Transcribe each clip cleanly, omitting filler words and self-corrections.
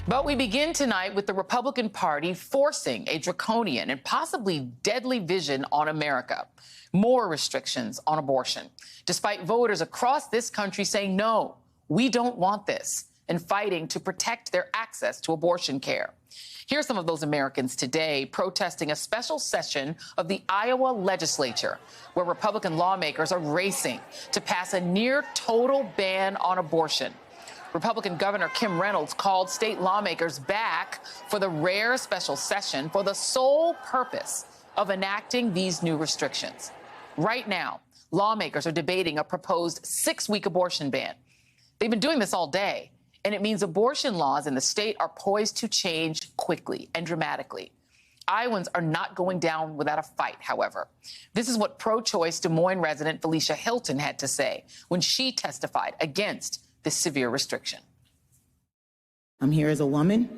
But we begin tonight with the Republican Party forcing a draconian and possibly deadly vision on America. More restrictions on abortion, despite voters across this country saying, no, we don't want this, and fighting to protect their access to abortion care. Here's some of those Americans today protesting a special session of the Iowa legislature, where Republican lawmakers are racing to pass a near total ban on abortion. Republican Governor Kim Reynolds called state lawmakers back for the rare special session for the sole purpose of enacting these new restrictions. Right now, lawmakers are debating a proposed 6-week abortion ban. They've been doing this all day, and it means abortion laws in the state are poised to change quickly and dramatically. Iowans are not going down without a fight, however. This is what pro-choice Des Moines resident Felicia Hilton had to say when she testified against this severe restriction. I'm here as a woman.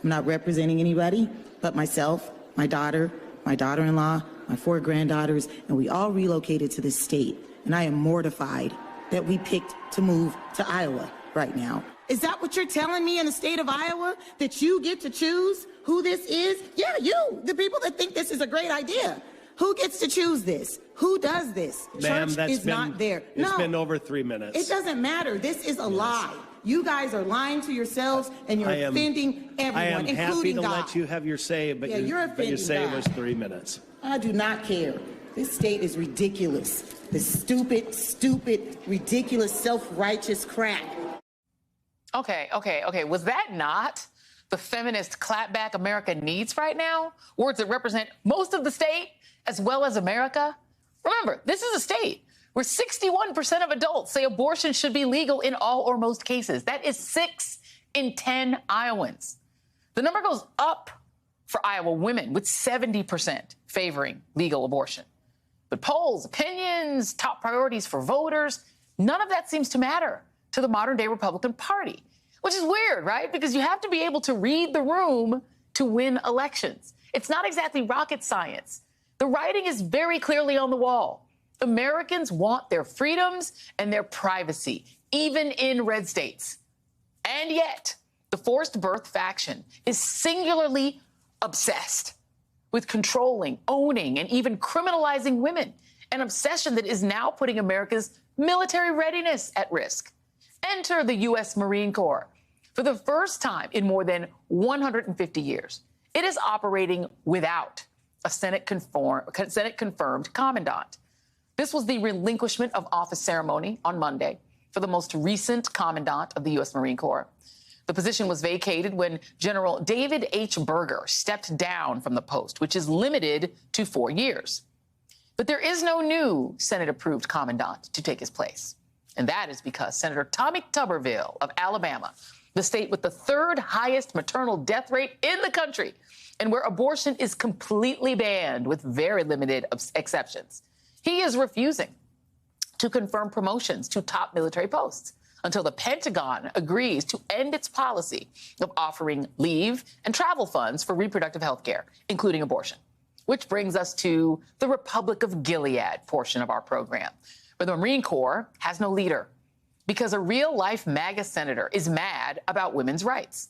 I'm not representing anybody but myself, my daughter, my daughter-in-law, my 4 granddaughters, and we all relocated to this state. And I am mortified that we picked to move to Iowa right now. Is that what you're telling me in the state of Iowa? That you get to choose who this is? Yeah, you, the people that think this is a great idea. Who gets to choose this? Who does this? Ma'am, Church is not there. It's been over 3 minutes. It doesn't matter. This is a lie. You guys are lying to yourselves, and you're offending everyone, including God. I am happy to let you have your say, but you say it was 3 minutes. I do not care. This state is ridiculous. This stupid, ridiculous, self-righteous crap. Okay. Was that not the feminist clapback America needs right now? Words that represent most of the state as well as America? Remember, this is a state where 61% of adults say abortion should be legal in all or most cases. That is 6 in 10 Iowans. The number goes up for Iowa women, with 70% favoring legal abortion. But polls, opinions, top priorities for voters, none of that seems to matter to the modern-day Republican Party, which is weird, right? Because you have to be able to read the room to win elections. It's not exactly rocket science. The writing is very clearly on the wall. Americans want their freedoms and their privacy, even in red states. And yet, the forced birth faction is singularly obsessed with controlling, owning, and even criminalizing women, an obsession that is now putting America's military readiness at risk. Enter the U.S. Marine Corps. For the first time in more than 150 years, it is operating without a Senate-confirmed commandant. This was the relinquishment of office ceremony on Monday for the most recent commandant of the U.S. Marine Corps. The position was vacated when General David H. Berger stepped down from the post, which is limited to 4 years. But there is no new Senate-approved commandant to take his place. And that is because Senator Tommy Tuberville of Alabama, the state with the 3rd highest maternal death rate in the country, and where abortion is completely banned with very limited exceptions, he is refusing to confirm promotions to top military posts until the Pentagon agrees to end its policy of offering leave and travel funds for reproductive health care, including abortion. Which brings us to the Republic of Gilead portion of our program, where the Marine Corps has no leader because a real-life MAGA senator is mad about women's rights.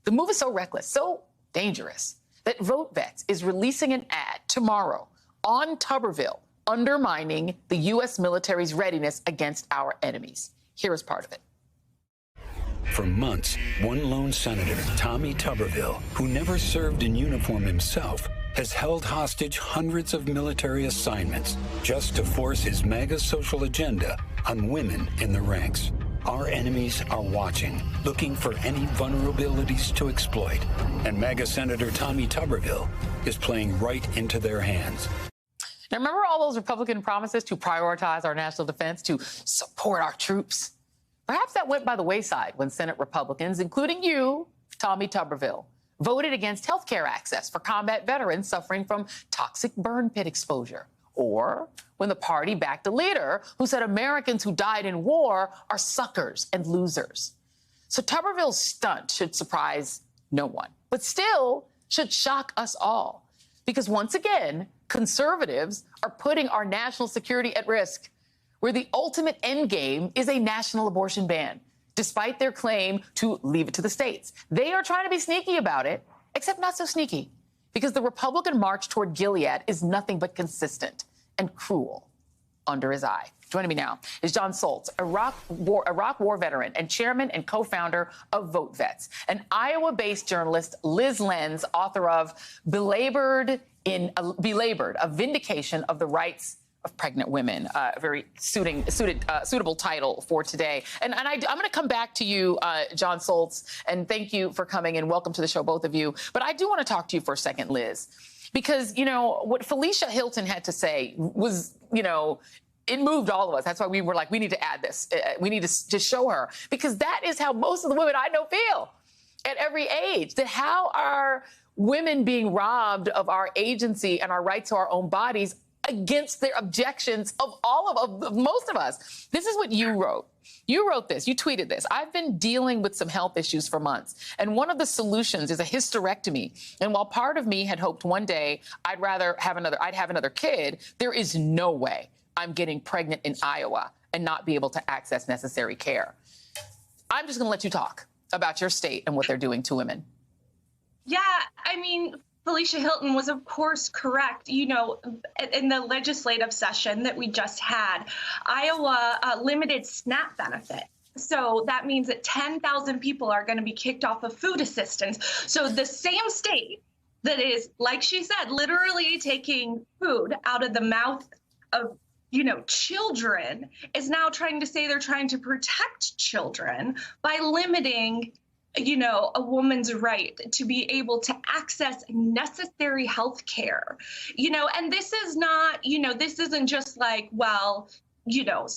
The move is so reckless, so dangerous, that VoteVets is releasing an ad tomorrow on Tuberville, undermining the U.S. military's readiness against our enemies. Here is part of it. For months, one lone senator, Tommy Tuberville, who never served in uniform himself, has held hostage hundreds of military assignments just to force his MAGA social agenda on women in the ranks. Our enemies are watching, looking for any vulnerabilities to exploit. And MAGA Senator Tommy Tuberville is playing right into their hands. Now, remember all those Republican promises to prioritize our national defense, to support our troops? Perhaps that went by the wayside when Senate Republicans, including you, Tommy Tuberville, voted against health care access for combat veterans suffering from toxic burn pit exposure. Or when the party backed a leader who said Americans who died in war are suckers and losers. So Tuberville's stunt should surprise no one, but still should shock us all. Because once again, conservatives are putting our national security at risk, where the ultimate end game is a national abortion ban, despite their claim to leave it to the states. They are trying to be sneaky about it, except not so sneaky, because the Republican march toward Gilead is nothing but consistent and cruel under his eye. Joining me now is John Soltz, Iraq war veteran and chairman and co-founder of Vote Vets, and Iowa-based journalist Liz Lenz, author of Belabored, A Vindication of the Rights of Pregnant Women, a very suitable title for today. And I'm going to come back to you, John Soltz, and thank you for coming and welcome to the show, both of you. But I do want to talk to you for a second, Liz, because, you know, what Felicia Hilton had to say was, you know, it moved all of us. That's why we were like, we need to add this. We need to show her, because that is how most of the women I know feel at every age, that how are women being robbed of our agency and our right to our own bodies against their objections of of most of us. This is what you wrote. You wrote this, you tweeted this. I've been dealing with some health issues for months, and one of the solutions is a hysterectomy. And while part of me had hoped one day I'd have another kid, there is no way I'm getting pregnant in Iowa and not be able to access necessary care. I'm just going to let you talk about your state and what they're doing to women. Yeah, I mean, Felicia Hilton was, of course, correct. You know, in the legislative session that we just had, Iowa limited SNAP benefit. So that means that 10,000 people are going to be kicked off of food assistance. So the same state that is, like she said, literally taking food out of the mouth of, you know, children is now trying to say they're trying to protect children by limiting, you know, a woman's right to be able to access necessary health care. You know, and this is not, you know, this isn't just like, well, you know,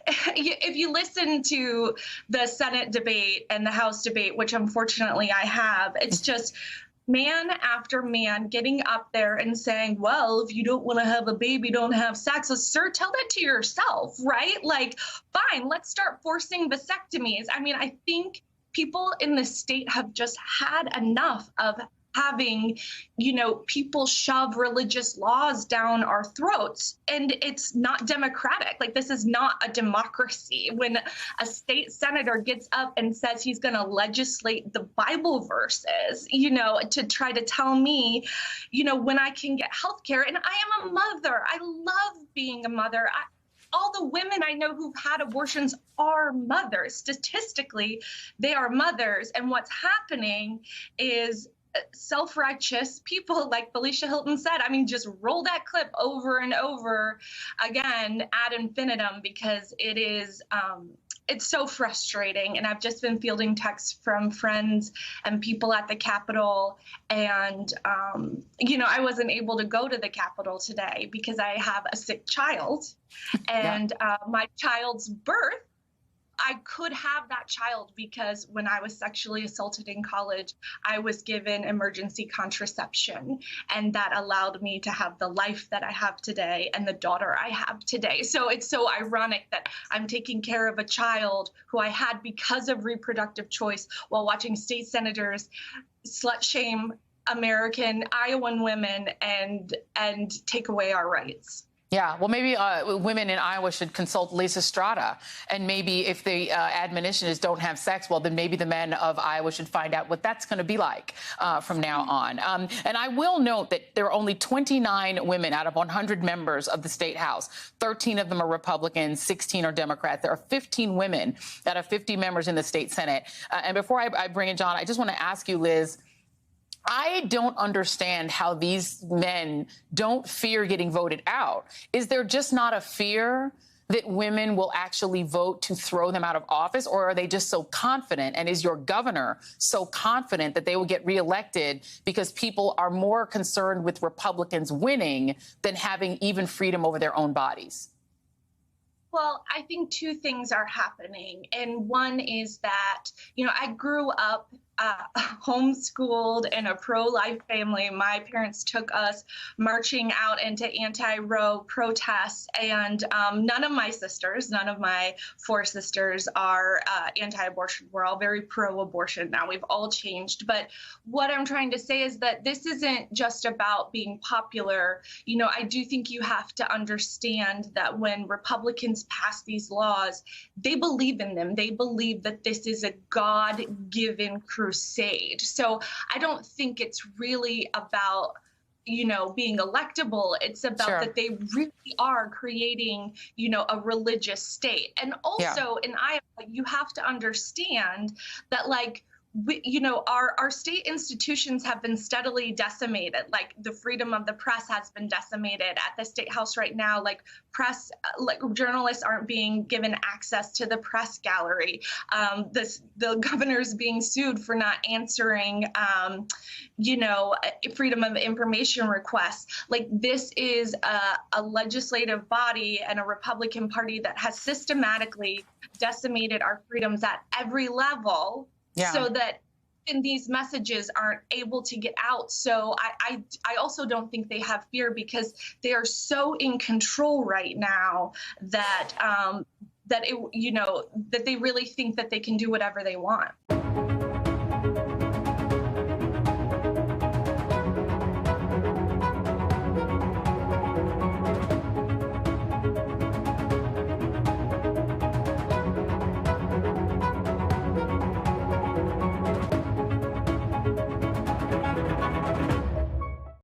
if you listen to the Senate debate and the House debate, which unfortunately I have, it's just man after man getting up there and saying, well, if you don't want to have a baby, don't have sex. So, sir, tell that to yourself, right? Like, fine, let's start forcing vasectomies. I mean, I think people in the state have just had enough of having, you know, people shove religious laws down our throats. And it's not democratic. Like, this is not a democracy. When a state senator gets up and says he's going to legislate the Bible verses, you know, to try to tell me, you know, when I can get health care. And I am a mother. I love being a mother. All the women I know who've had abortions are mothers. Statistically, they are mothers. And what's happening is self-righteous people, like Felicia Hilton said, I mean, just roll that clip over and over again ad infinitum, because it is, it's so frustrating. And I've just been fielding texts from friends and people at the Capitol. And, you know, I wasn't able to go to the Capitol today because I have a sick child. And my child's birth, I could have that child because when I was sexually assaulted in college, I was given emergency contraception, and that allowed me to have the life that I have today and the daughter I have today. So it's so ironic that I'm taking care of a child who I had because of reproductive choice while watching state senators slut shame American Iowan women and take away our rights. Yeah, well, maybe women in Iowa should consult Lisa Strada. And maybe if the admonition is don't have sex, well, then maybe the men of Iowa should find out what that's going to be like from now on. And I will note that there are only 29 women out of 100 members of the state house. 13 of them are Republicans, 16 are Democrats. There are 15 women out of 50 members in the state Senate. And before I bring in John, I just want to ask you, Liz, I don't understand how these men don't fear getting voted out. Is there just not a fear that women will actually vote to throw them out of office, or are they just so confident? And is your governor so confident that they will get reelected because people are more concerned with Republicans winning than having even freedom over their own bodies? Well, I think two things are happening. And one is that, you know, I grew up homeschooled in a pro-life family. My parents took us marching out into anti-Roe protests, and none of my sisters, none of my 4 sisters are anti-abortion. We're all very pro-abortion now. We've all changed. But what I'm trying to say is that this isn't just about being popular. You know, I do think you have to understand that when Republicans pass these laws, they believe in them. They believe that this is a God-given crusade. So I don't think it's really about, you know, being electable. It's about that they really are creating, you know, a religious state. And also in Iowa, you have to understand that, like, you know, our state institutions have been steadily decimated. Like, the freedom of the press has been decimated at the State House right now. Like, journalists aren't being given access to the press gallery. The governor's being sued for not answering, you know, freedom of information requests. Like, this is a legislative body and a Republican Party that has systematically decimated our freedoms at every level. So that these messages aren't able to get out. So I also don't think they have fear, because they are so in control right now that that they really think that they can do whatever they want.